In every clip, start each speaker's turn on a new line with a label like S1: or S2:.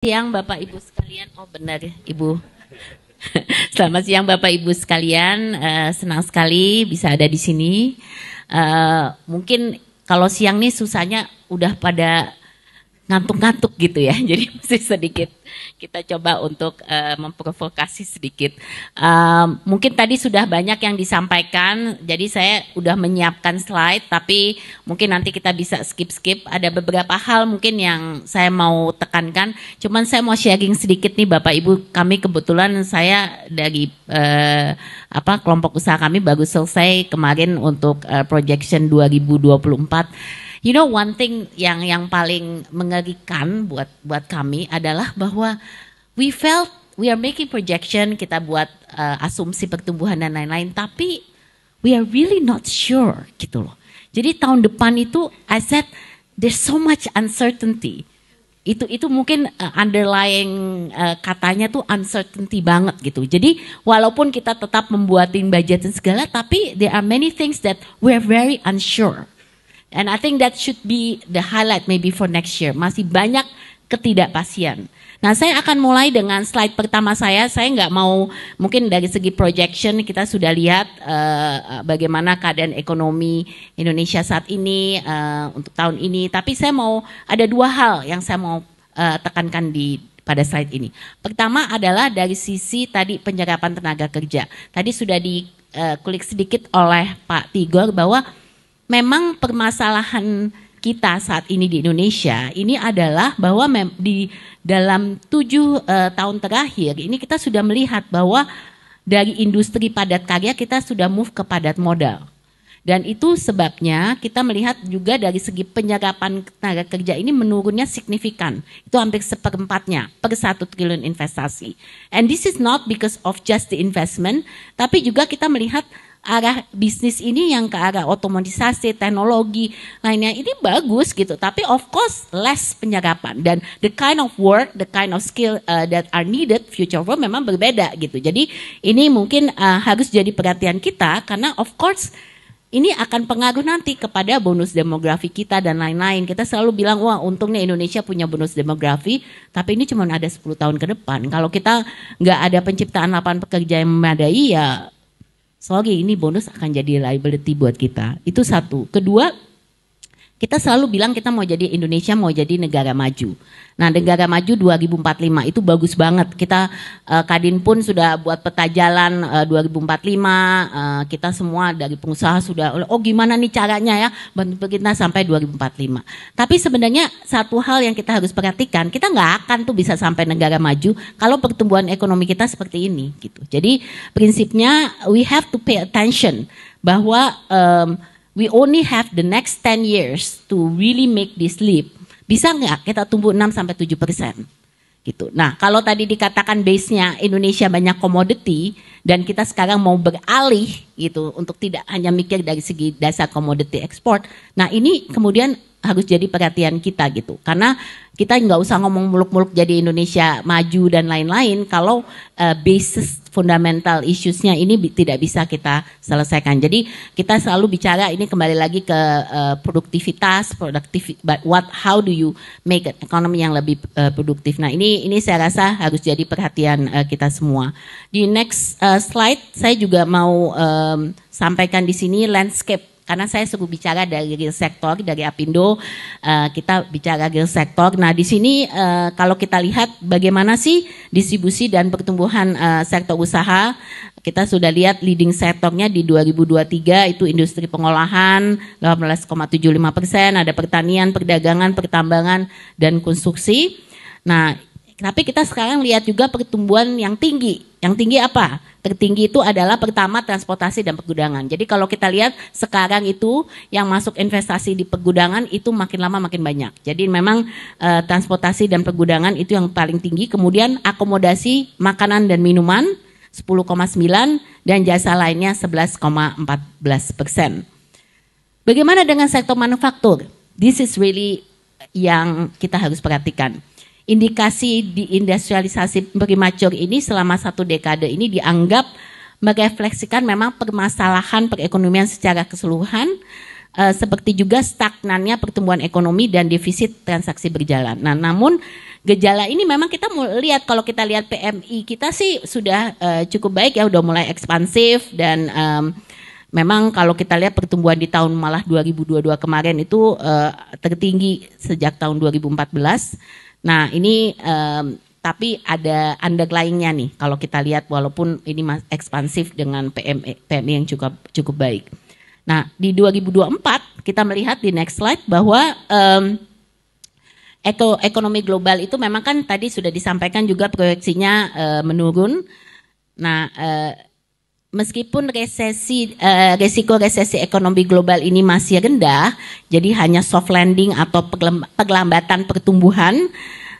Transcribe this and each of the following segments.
S1: Siang Bapak Ibu sekalian, oh benar Ibu. Selamat siang Bapak Ibu sekalian, senang sekali bisa ada di sini. Mungkin kalau siang nih susahnya udah pada ngantuk-ngantuk gitu ya, jadi mesti sedikit kita coba untuk memprovokasi sedikit. Mungkin tadi sudah banyak yang disampaikan, jadi saya udah menyiapkan slide, tapi mungkin nanti kita bisa skip-skip. Ada beberapa hal mungkin yang saya mau tekankan, cuman saya mau sharing sedikit nih Bapak Ibu. Kami kebetulan saya dari kelompok usaha kami baru selesai kemarin untuk projection 2024. You know, one thing yang paling mengerikan buat kami adalah bahwa we felt we are making projection, kita buat asumsi pertumbuhan dan lain-lain, tapi we are really not sure gitu loh. Jadi tahun depan itu I said there's so much uncertainty. Itu mungkin underlying katanya tuh uncertainty banget gitu. Jadi walaupun kita tetap membuatin budget dan segala, tapi there are many things that we are very unsure. And I think that should be the highlight maybe for next year. Masih banyak ketidakpastian. Nah, saya akan mulai dengan slide pertama saya. Saya nggak mau, mungkin dari segi projection kita sudah lihat bagaimana keadaan ekonomi Indonesia saat ini untuk tahun ini. Tapi saya mau, ada dua hal yang saya mau tekankan pada slide ini. Pertama adalah dari sisi tadi penyerapan tenaga kerja. Tadi sudah dikulik sedikit oleh Pak Tigor bahwa memang permasalahan kita saat ini di Indonesia ini adalah bahwa di dalam 7 tahun terakhir ini kita sudah melihat bahwa dari industri padat karya kita sudah move ke padat modal. Dan itu sebabnya kita melihat juga dari segi penyerapan tenaga kerja ini menurunnya signifikan. Itu hampir seperempatnya per 1 triliun investasi. And this is not because of just the investment, tapi juga kita melihat arah bisnis ini yang ke arah otomatisasi, teknologi lainnya ini bagus gitu. Tapi of course less penyerapan dan the kind of work, the kind of skill that are needed future work memang berbeda gitu. Jadi ini mungkin harus jadi perhatian kita karena of course ini akan pengaruh nanti kepada bonus demografi kita dan lain-lain. Kita selalu bilang, wah untungnya Indonesia punya bonus demografi, tapi ini cuma ada 10 tahun ke depan. Kalau kita nggak ada penciptaan lapangan pekerjaan yang memadai ya sorry, ini bonus akan jadi liability buat kita. Itu satu. Kedua, kita selalu bilang kita mau jadi Indonesia, mau jadi negara maju. Nah, negara maju 2045 itu bagus banget. Kita Kadin pun sudah buat peta jalan 2045. Kita semua dari pengusaha sudah, oh gimana nih caranya ya bantu kita sampai 2045. Tapi sebenarnya satu hal yang kita harus perhatikan, kita nggak akan tuh bisa sampai negara maju kalau pertumbuhan ekonomi kita seperti ini gitu. Jadi prinsipnya we have to pay attention bahwa we only have the next 10 years to really make this leap. Bisa nggak kita tumbuh 6-7% gitu. Nah, kalau tadi dikatakan base-nya Indonesia banyak komoditi dan kita sekarang mau beralih gitu untuk tidak hanya mikir dari segi dasar komoditi ekspor. Nah, ini kemudian harus jadi perhatian kita gitu. Karena kita nggak usah ngomong muluk-muluk jadi Indonesia maju dan lain-lain kalau basis fundamental issues-nya ini tidak bisa kita selesaikan. Jadi kita selalu bicara ini kembali lagi ke produktivitas, but how do you make an economy yang lebih produktif. Nah, ini saya rasa harus jadi perhatian kita semua. Di next slide saya juga mau sampaikan di sini landscape. Karena saya suruh bicara dari real sektor, dari Apindo, kita bicara real sektor. Nah di sini kalau kita lihat bagaimana sih distribusi dan pertumbuhan sektor usaha, kita sudah lihat leading sektornya di 2023 itu industri pengolahan 18,75%, ada pertanian, perdagangan, pertambangan, dan konstruksi. Nah tapi kita sekarang lihat juga pertumbuhan yang tinggi. Yang tinggi apa? Tertinggi itu adalah pertama transportasi dan pergudangan. Jadi kalau kita lihat sekarang itu yang masuk investasi di pergudangan itu makin lama makin banyak. Jadi memang transportasi dan pergudangan itu yang paling tinggi. Kemudian akomodasi, makanan dan minuman 10,9 dan jasa lainnya 11,14%. Bagaimana dengan sektor manufaktur? This is really yang kita harus perhatikan. Indikasi di industrialisasi prematur ini selama 1 dekade ini dianggap merefleksikan memang permasalahan perekonomian secara keseluruhan seperti juga stagnannya pertumbuhan ekonomi dan defisit transaksi berjalan. Nah, namun gejala ini memang kita mau lihat, kalau kita lihat PMI kita sih sudah cukup baik ya, udah mulai ekspansif dan memang kalau kita lihat pertumbuhan di tahun malah 2022 kemarin itu tertinggi sejak tahun 2014. Nah, ini tapi ada underlying-nya nih kalau kita lihat, walaupun ini ekspansif dengan PMI yang cukup baik. Nah, di 2024 kita melihat di next slide bahwa ekonomi global itu memang kan tadi sudah disampaikan juga proyeksinya menurun. Nah, meskipun resiko resesi ekonomi global ini masih rendah, jadi hanya soft landing atau perlambatan pertumbuhan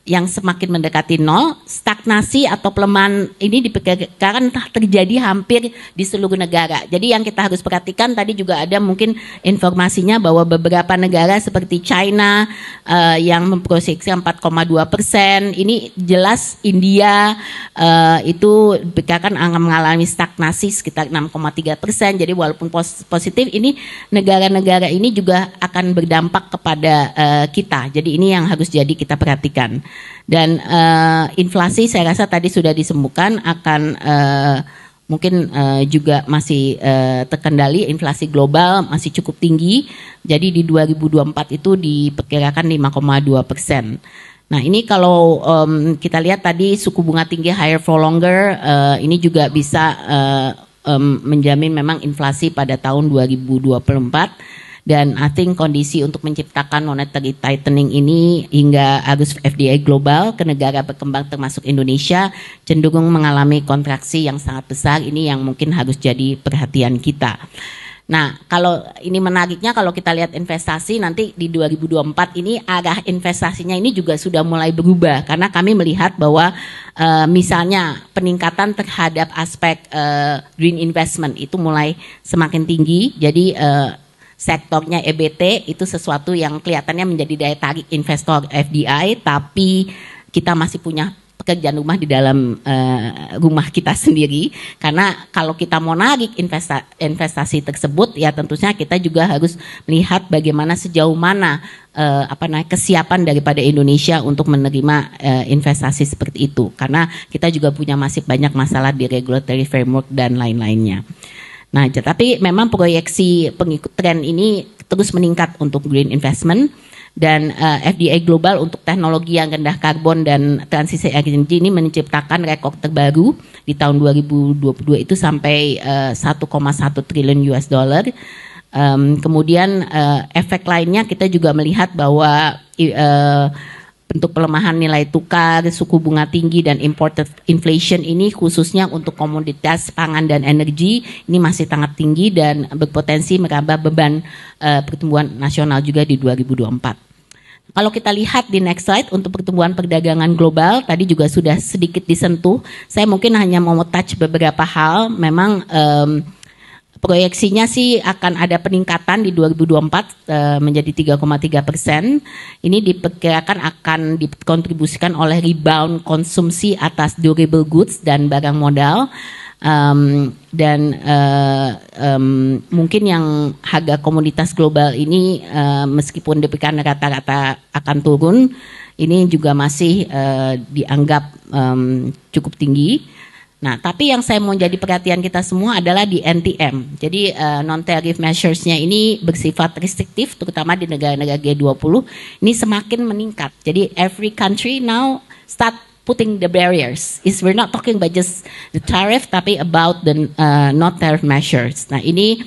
S1: yang semakin mendekati nol, stagnasi atau pelemahan ini diperkirakan terjadi hampir di seluruh negara. Jadi yang kita harus perhatikan tadi juga ada mungkin informasinya bahwa beberapa negara seperti China yang memproyeksi 4,2%, ini jelas India itu diperkirakan akan mengalami stagnasi sekitar 6,3%. Jadi walaupun positif, ini negara-negara ini juga akan berdampak kepada kita. Jadi ini yang harus jadi kita perhatikan. Dan inflasi saya rasa tadi sudah disembuhkan akan mungkin juga masih terkendali, inflasi global masih cukup tinggi. Jadi di 2024 itu diperkirakan 5,2%. Nah, ini kalau kita lihat tadi suku bunga tinggi higher for longer, ini juga bisa menjamin memang inflasi pada tahun 2024. Dan I think kondisi untuk menciptakan monetary tightening ini hingga arus FDI global ke negara berkembang termasuk Indonesia cenderung mengalami kontraksi yang sangat besar. Ini yang mungkin harus jadi perhatian kita. Nah, kalau ini menariknya kalau kita lihat investasi nanti di 2024 ini arah investasinya ini juga sudah mulai berubah, karena kami melihat bahwa misalnya peningkatan terhadap aspek green investment itu mulai semakin tinggi. Jadi sektornya EBT itu sesuatu yang kelihatannya menjadi daya tarik investor FDI, tapi kita masih punya pekerjaan rumah di dalam rumah kita sendiri, karena kalau kita mau narik investasi tersebut ya tentunya kita juga harus melihat bagaimana sejauh mana kesiapan daripada Indonesia untuk menerima investasi seperti itu, karena kita juga punya masih banyak masalah di regulatory framework dan lain-lainnya. Nah, tetapi memang proyeksi pengikut tren ini terus meningkat untuk green investment, dan FDI global untuk teknologi yang rendah karbon dan transisi energi ini menciptakan rekor terbaru di tahun 2022 itu sampai 1,1 triliun US dollar. Kemudian efek lainnya kita juga melihat bahwa bentuk pelemahan nilai tukar, suku bunga tinggi dan imported inflation ini khususnya untuk komoditas pangan dan energi ini masih sangat tinggi dan berpotensi merambah beban pertumbuhan nasional juga di 2024. Kalau kita lihat di next slide untuk pertumbuhan perdagangan global tadi juga sudah sedikit disentuh. Saya mungkin hanya mau touch beberapa hal. Memang proyeksinya sih akan ada peningkatan di 2024 menjadi 3,3%. Ini diperkirakan akan dikontribusikan oleh rebound konsumsi atas durable goods dan barang modal. Mungkin yang harga komoditas global ini meskipun diperkirakan rata-rata akan turun, ini juga masih dianggap cukup tinggi. Nah, tapi yang saya mau jadi perhatian kita semua adalah di NTM. Jadi non-tariff measures-nya ini bersifat restriktif, terutama di negara-negara G20. Ini semakin meningkat. Jadi every country now start putting the barriers. We're not talking about just the tariff, tapi about the non-tariff measures. Nah, ini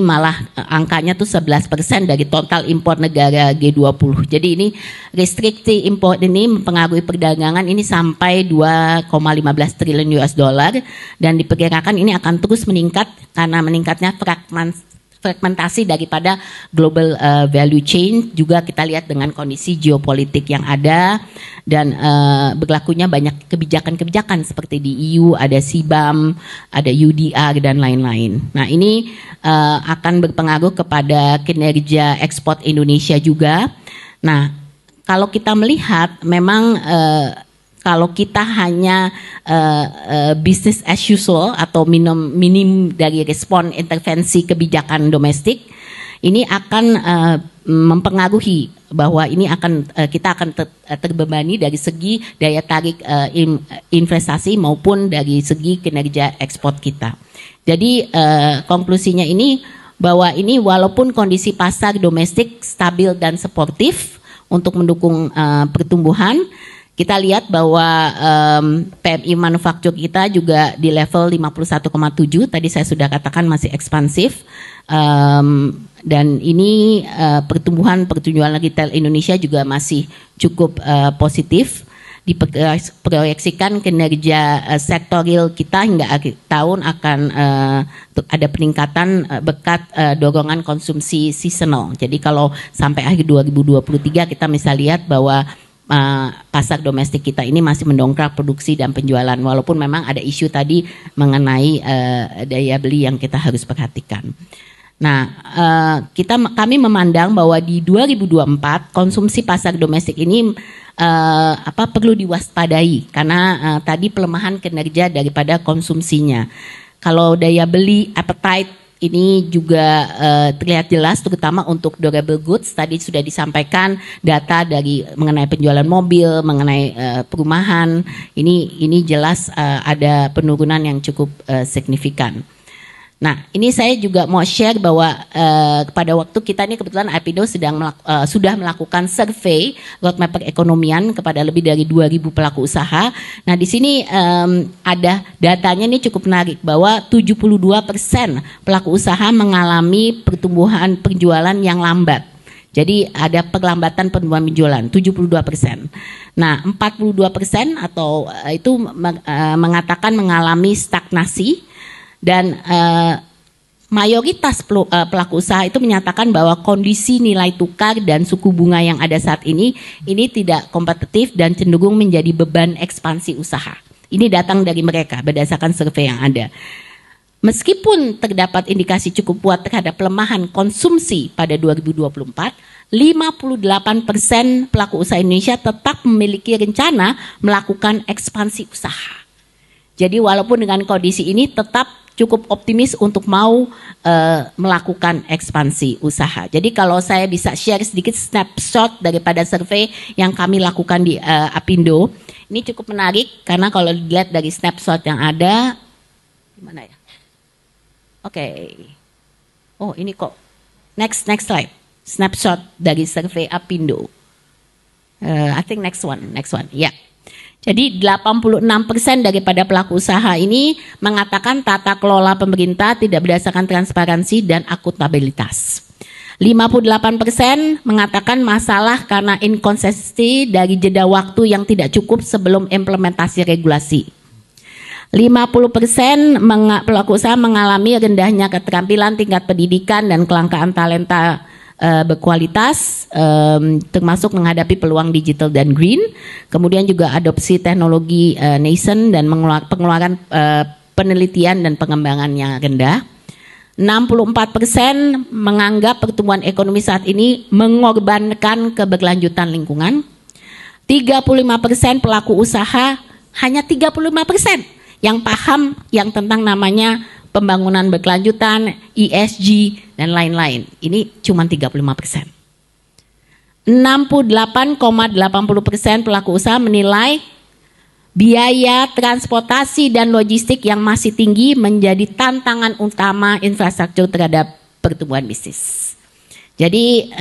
S1: malah angkanya tuh 11% dari total impor negara G20. Jadi ini restriksi impor ini mempengaruhi perdagangan ini sampai 2,15 triliun US dollar, dan diperkirakan ini akan terus meningkat karena meningkatnya fragmentasi daripada global value chain. Juga kita lihat dengan kondisi geopolitik yang ada dan berlakunya banyak kebijakan-kebijakan seperti di EU ada CBAM, ada UDR dan lain-lain. Nah, ini akan berpengaruh kepada kinerja ekspor Indonesia juga. Nah, kalau kita melihat memang kalau kita hanya business as usual atau minim dari respon intervensi kebijakan domestik, ini akan mempengaruhi bahwa ini akan kita akan terbebani dari segi daya tarik investasi maupun dari segi kinerja ekspor kita. Jadi konklusinya ini bahwa ini walaupun kondisi pasar domestik stabil dan sportif untuk mendukung pertumbuhan, kita lihat bahwa PMI manufaktur kita juga di level 51,7, tadi saya sudah katakan masih ekspansif, dan ini pertumbuhan pertumbuhan retail Indonesia juga masih cukup positif. Diproyeksikan kinerja sektor real kita hingga akhir tahun akan ada peningkatan berkat dorongan konsumsi seasonal. Jadi kalau sampai akhir 2023 kita bisa lihat bahwa pasar domestik kita ini masih mendongkrak produksi dan penjualan, walaupun memang ada isu tadi mengenai daya beli yang kita harus perhatikan. Nah, kami memandang bahwa di 2024 konsumsi pasar domestik ini perlu diwaspadai karena tadi pelemahan kinerja daripada konsumsinya. Kalau daya beli appetite ini juga terlihat jelas terutama untuk durable goods. Tadi sudah disampaikan data dari mengenai penjualan mobil, mengenai perumahan. Ini jelas ada penurunan yang cukup signifikan. Nah, ini saya juga mau share bahwa pada waktu kita ini kebetulan Apindo sudah melakukan survei roadmap perekonomian kepada lebih dari 2.000 pelaku usaha. Nah, di sini ada datanya ini cukup menarik bahwa 72% pelaku usaha mengalami pertumbuhan penjualan yang lambat. Jadi ada perlambatan pertumbuhan penjualan 72%. Nah, 42% atau itu mengatakan mengalami stagnasi. Dan mayoritas pelaku usaha itu menyatakan bahwa kondisi nilai tukar dan suku bunga yang ada saat ini tidak kompetitif dan cenderung menjadi beban ekspansi usaha. Ini datang dari mereka berdasarkan survei yang ada. Meskipun terdapat indikasi cukup kuat terhadap pelemahan konsumsi pada 2024, 58% pelaku usaha Indonesia tetap memiliki rencana melakukan ekspansi usaha. Jadi walaupun dengan kondisi ini tetap cukup optimis untuk mau melakukan ekspansi usaha. Jadi kalau saya bisa share sedikit snapshot daripada survei yang kami lakukan di Apindo, ini cukup menarik karena kalau dilihat dari snapshot yang ada, gimana ya? Oke. Oh ini kok. Next slide. Snapshot dari survei Apindo. I think next one. Ya. Yeah. Jadi 86% daripada pelaku usaha ini mengatakan tata kelola pemerintah tidak berdasarkan transparansi dan akuntabilitas. 58% mengatakan masalah karena inkonsistensi dari jeda waktu yang tidak cukup sebelum implementasi regulasi. 50% pelaku usaha mengalami rendahnya keterampilan, tingkat pendidikan dan kelangkaan talenta berkualitas, termasuk menghadapi peluang digital dan green, kemudian juga adopsi teknologi nascent dan pengeluaran penelitian dan pengembangan yang rendah. 64% menganggap pertumbuhan ekonomi saat ini mengorbankan keberlanjutan lingkungan. 35% pelaku usaha, hanya 35% yang paham yang tentang namanya pembangunan berkelanjutan, ESG, dan lain-lain. Ini cuma 35%. 68,80% pelaku usaha menilai biaya transportasi dan logistik yang masih tinggi menjadi tantangan utama infrastruktur terhadap pertumbuhan bisnis. Jadi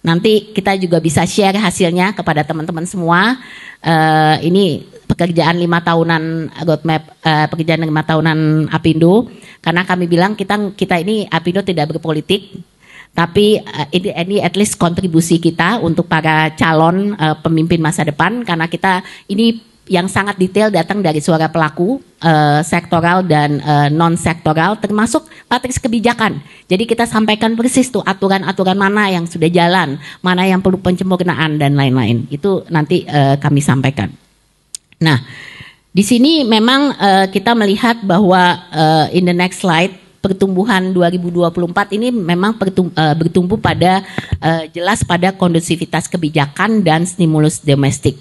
S1: nanti kita juga bisa share hasilnya kepada teman-teman semua. Ini pekerjaan 5 tahunan roadmap, pekerjaan 5 tahunan Apindo, karena kami bilang kita ini Apindo tidak berpolitik, tapi ini at least kontribusi kita untuk para calon pemimpin masa depan, karena kita ini yang sangat detail datang dari suara pelaku sektoral dan non sektoral, termasuk matriks kebijakan. Jadi kita sampaikan persis tuh aturan-aturan mana yang sudah jalan, mana yang perlu penyempurnaan dan lain-lain. Itu nanti kami sampaikan. Nah, di sini memang kita melihat bahwa in the next slide pertumbuhan 2024 ini memang bertumbuh pada jelas pada kondusivitas kebijakan dan stimulus domestik.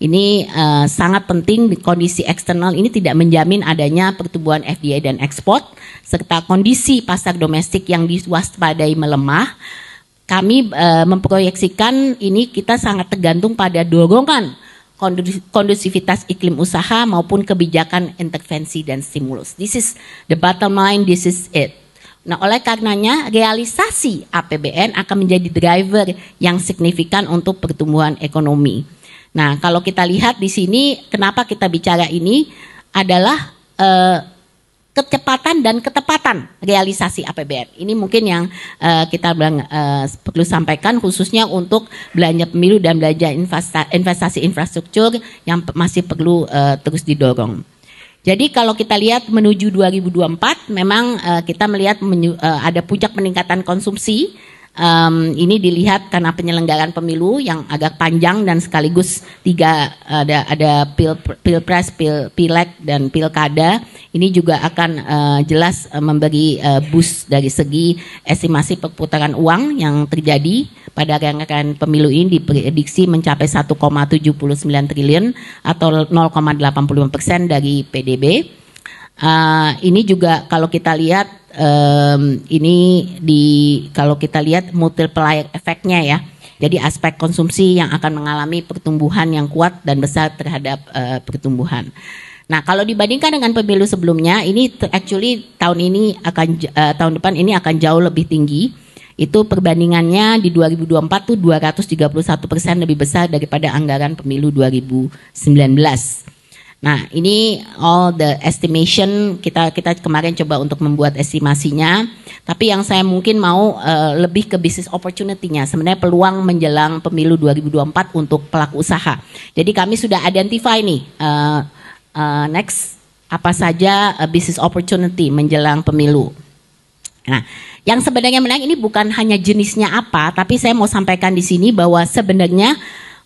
S1: Ini sangat penting. Kondisi eksternal ini tidak menjamin adanya pertumbuhan FDI dan ekspor, serta kondisi pasar domestik yang diwaspadai melemah. Kami memproyeksikan ini kita sangat tergantung pada dorongan kondusivitas iklim usaha maupun kebijakan intervensi dan stimulus. This is the bottom line, this is it. Nah, oleh karenanya realisasi APBN akan menjadi driver yang signifikan untuk pertumbuhan ekonomi. Nah, kalau kita lihat di sini, kenapa kita bicara ini adalah kecepatan dan ketepatan realisasi APBN. Ini mungkin yang kita perlu sampaikan khususnya untuk belanja pemilu dan belanja investasi infrastruktur yang masih perlu terus didorong. Jadi kalau kita lihat menuju 2024 memang kita melihat ada puncak peningkatan konsumsi. Ini dilihat karena penyelenggaraan pemilu yang agak panjang dan sekaligus ada pilpres, pileg dan pilkada. Ini juga akan jelas memberi boost dari segi estimasi perputaran uang yang terjadi pada rangkaian pemilu ini diprediksi mencapai 1,79 triliun atau 0,85% dari PDB. Ini juga kalau kita lihat kalau kita lihat multiplier efeknya ya. Jadi aspek konsumsi yang akan mengalami pertumbuhan yang kuat dan besar terhadap pertumbuhan. Nah, kalau dibandingkan dengan pemilu sebelumnya, ini actually tahun depan ini akan jauh lebih tinggi. Itu perbandingannya di 2024 tuh 231% lebih besar daripada anggaran pemilu 2019. Nah, ini all the estimation kita kemarin coba untuk membuat estimasinya. Tapi yang saya mungkin mau lebih ke business opportunity-nya. Sebenarnya peluang menjelang pemilu 2024 untuk pelaku usaha. Jadi kami sudah identify nih next apa saja business opportunity menjelang pemilu. Nah, yang sebenarnya menarik ini bukan hanya jenisnya apa, tapi saya mau sampaikan di sini bahwa sebenarnya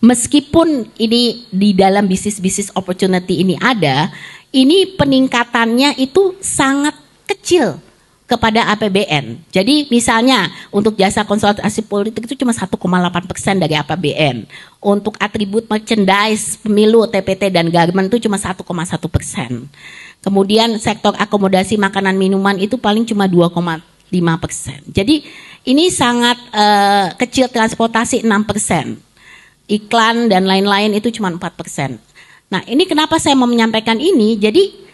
S1: meskipun ini di dalam bisnis opportunity ini ada, ini peningkatannya itu sangat kecil kepada APBN. Jadi misalnya untuk jasa konsultasi politik itu cuma 1,8% dari APBN. Untuk atribut merchandise, pemilu, TPT dan garment itu cuma 1,1%. Kemudian sektor akomodasi makanan minuman itu paling cuma 2,5%. Jadi ini sangat kecil, transportasi 6%. Iklan dan lain-lain itu cuma 4%. Nah, ini kenapa saya mau menyampaikan ini? Jadi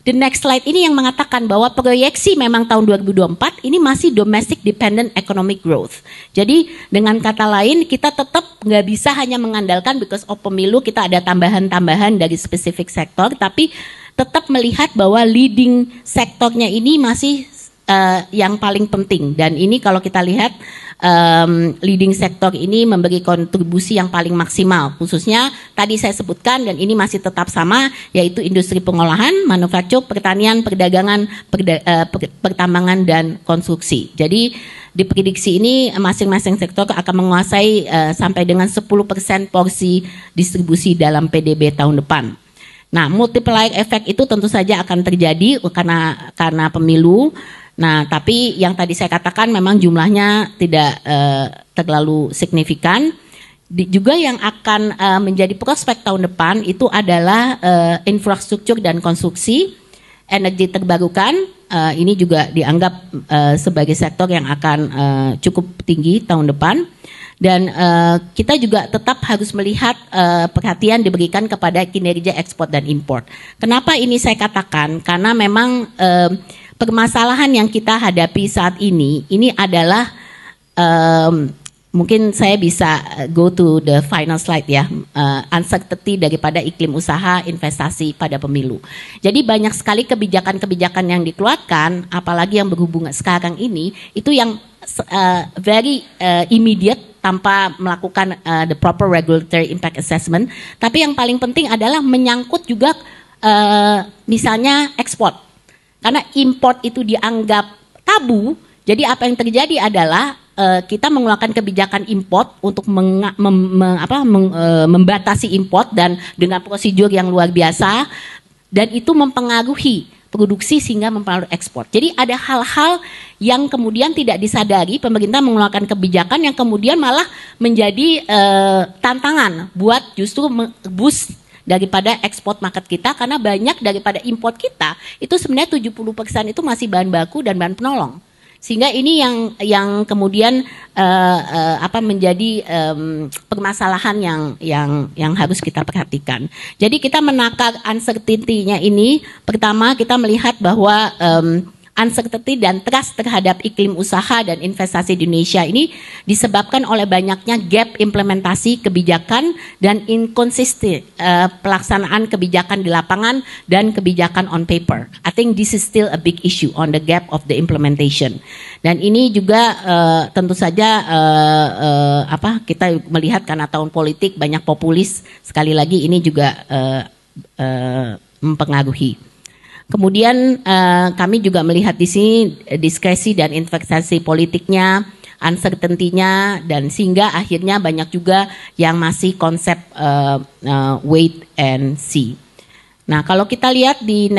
S1: the next slide ini yang mengatakan bahwa proyeksi memang tahun 2024 ini masih domestic dependent economic growth. Jadi dengan kata lain kita tetap nggak bisa hanya mengandalkan because of pemilu kita ada tambahan-tambahan dari spesifik sektor, tapi tetap melihat bahwa leading sektornya ini masih yang paling penting. Dan ini kalau kita lihat leading sektor ini memberi kontribusi yang paling maksimal, khususnya tadi saya sebutkan dan ini masih tetap sama, yaitu industri pengolahan, manufaktur, pertanian, perdagangan, pertambangan dan konstruksi. Jadi diprediksi ini masing-masing sektor akan menguasai sampai dengan 10% porsi distribusi dalam PDB tahun depan. Nah, multiplier effect itu tentu saja akan terjadi karena pemilu. Nah, tapi yang tadi saya katakan memang jumlahnya tidak terlalu signifikan. Juga yang akan menjadi prospek tahun depan itu adalah infrastruktur dan konstruksi, energi terbarukan. Ini juga dianggap sebagai sektor yang akan cukup tinggi tahun depan. Dan kita juga tetap harus melihat perhatian diberikan kepada kinerja ekspor dan impor. Kenapa ini saya katakan? Karena memang permasalahan yang kita hadapi saat ini adalah mungkin saya bisa go to the final slide ya, uncertainty daripada iklim usaha investasi pada pemilu. Jadi banyak sekali kebijakan-kebijakan yang dikeluarkan, apalagi yang berhubungan sekarang ini, itu yang very immediate tanpa melakukan the proper regulatory impact assessment. Tapi yang paling penting adalah menyangkut juga misalnya ekspor. Karena import itu dianggap tabu, jadi apa yang terjadi adalah kita mengeluarkan kebijakan import untuk membatasi import dan dengan prosedur yang luar biasa, dan itu mempengaruhi produksi sehingga mempengaruhi ekspor. Jadi ada hal-hal yang kemudian tidak disadari, pemerintah mengeluarkan kebijakan yang kemudian malah menjadi tantangan buat justru boost daripada ekspor market kita, karena banyak daripada import kita itu sebenarnya 70% itu masih bahan baku dan bahan penolong. Sehingga ini yang kemudian menjadi permasalahan yang harus kita perhatikan. Jadi kita menakar uncertainty-nya ini, pertama kita melihat bahwa uncertainty dan trust terhadap iklim usaha dan investasi di Indonesia ini disebabkan oleh banyaknya gap implementasi kebijakan dan inconsistent pelaksanaan kebijakan di lapangan dan kebijakan on paper. I think this is still a big issue on the gap of the implementation. Dan ini juga tentu saja kita melihat karena tahun politik banyak populis, sekali lagi ini juga mempengaruhi. Kemudian kami juga melihat di sini diskresi dan investasi politiknya, uncertainty-nya, dan sehingga akhirnya banyak juga yang masih konsep wait and see. Nah, kalau kita lihat di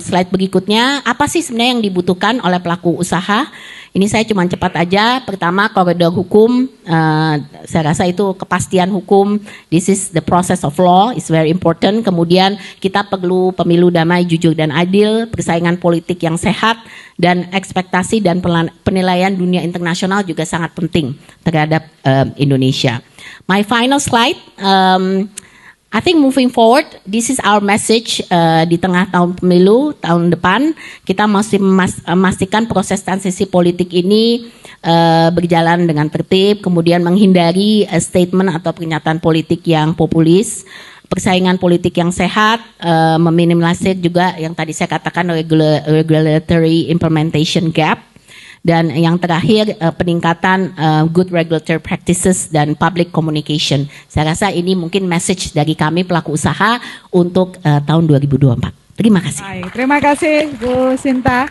S1: slide berikutnya, apa sih sebenarnya yang dibutuhkan oleh pelaku usaha? Ini saya cuma cepat aja. Pertama, koridor hukum. Saya rasa itu kepastian hukum. This is the process of law. It's very important. Kemudian kita perlu pemilu damai, jujur dan adil, persaingan politik yang sehat, dan ekspektasi dan penilaian dunia internasional juga sangat penting terhadap Indonesia. My final slide. I think moving forward, this is our message di tengah tahun pemilu, tahun depan, kita masih memastikan proses transisi politik ini berjalan dengan tertib, kemudian menghindari statement atau pernyataan politik yang populis, persaingan politik yang sehat, meminimalisir juga yang tadi saya katakan regulatory implementation gap. Dan yang terakhir peningkatan good regulatory practices dan public communication. Saya rasa ini mungkin message dari kami pelaku usaha untuk tahun 2024. Terima kasih.
S2: Baik, terima kasih Bu Sinta.